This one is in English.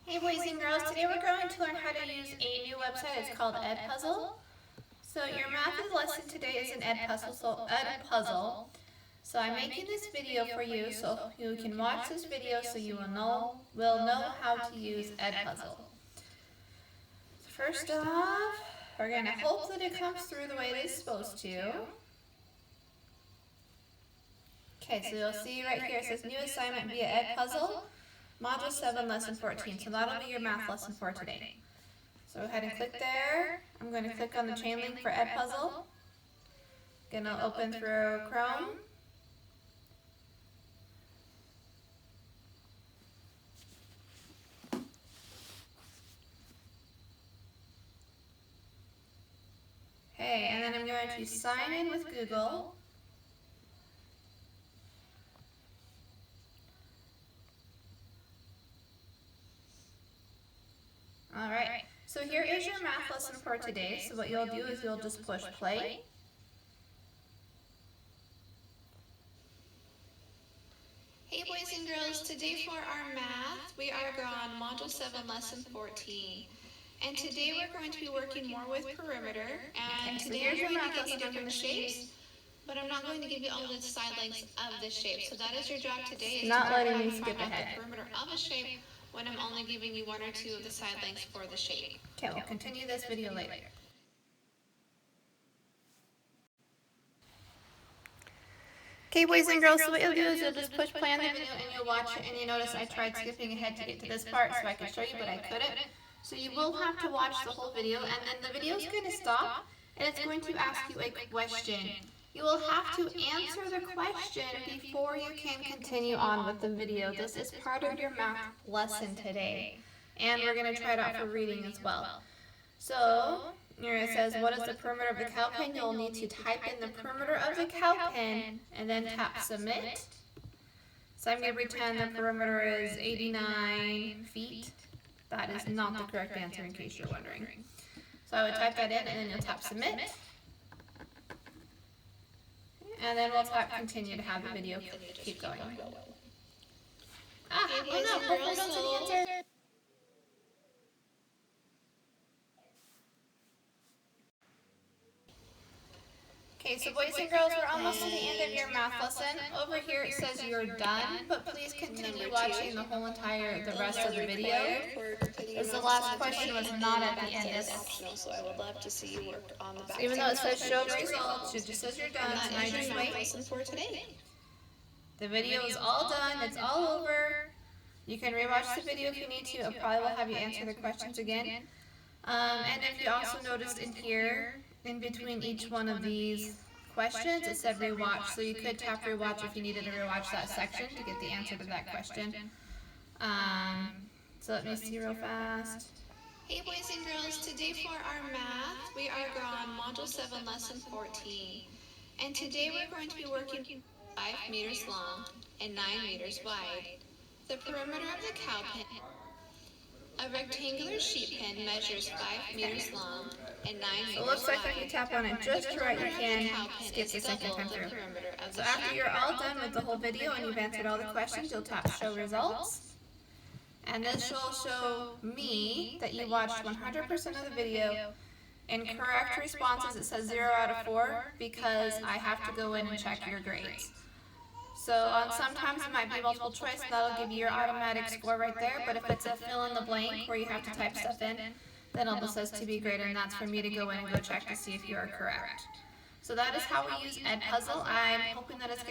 Hey boys and girls, today we're going to learn how to use a new website. It's called Edpuzzle. So your math lesson today is an Edpuzzle. So I'm making this video for you so you can watch this video so you will know how to use Edpuzzle. First off, we're going to hope that it comes through the way it is supposed to. Okay, so you'll see right here it says new assignment via Edpuzzle. Module 7, Lesson 14. So that'll be your math lesson for today. So go ahead and click there. I'm going to click on the chain link for Edpuzzle. Going to open through Chrome. Okay, and then I'm going to sign in with Google. Alright, so here is your math lesson for today. So what you'll do is you'll just push play. Hey boys and girls, today for our math, we are on Module 7, Lesson 14. And today we're going to be working more with perimeter. And today I'm going to give you different shapes, but I'm not going to give you all the side lengths of the shape. So that is your job today, is Not to letting me find skip out ahead. the perimeter of a shape when I'm only giving you one or two of the side lengths for the shape. Okay, we'll continue this video later. Okay, boys and girls, so what you'll do is you'll just push play on the video and you'll watch it, and you notice I tried skipping ahead to get to this part so I could show you, but I couldn't. So you will have to watch the whole video, and then the video is going to stop, and it's going to ask you a question. You will have to answer the question before you can continue on with the video. This is part of your math lesson today, and we're going to try it out for reading as well. So here it says, what is the perimeter of the cow pen? You'll need to type in the perimeter of the cow pen and then tap submit. So I'm going to pretend the perimeter is 89 feet. That is not the correct answer in case you're wondering. So I would type that in and then you'll tap submit. And then we'll tap continue to have the video keep going. Ah, oh no, hopefully don't see the answer. Okay, so boys and girls, we're almost to the end of your math lesson. Over here it says you're done, but please continue watching the rest of the video. As the last question was not at the end. It's optional, so I would love to see you work on the back. So even though it says show results, it just says you're done, and I just wait. Lesson for today. The video is all done, it's all over. You can rewatch the video if you need to. It probably will have you answer the questions again. And if you also noticed in here, in between each one of these questions, it said rewatch, so you could tap rewatch if you needed to rewatch that section to get the answer to that question. So let me see real fast. Hey boys and girls, today for our math, we are on Module 7, Lesson 14. And today we're going to be working 5 meters long and 9 meters wide. The perimeter of the cow pen. A rectangular sheep pen measures 5 meters long and 9 meters wide. It looks like if you tap on it just right, you can skip the second time through. So after you're all done with the whole video and you've answered all the questions, you'll tap show results. And this will show me that you watched 100% of the video. In correct responses, it says 0 out of 4 because I have to go in and check your grades. So sometimes it might be multiple choice, and that'll give you your automatic score right there. But if it's a fill in the blank where you have to type stuff in, then it says to be graded, and that's for me to go in and go check to see if you are correct. So that is how we use Edpuzzle. I'm hoping that it's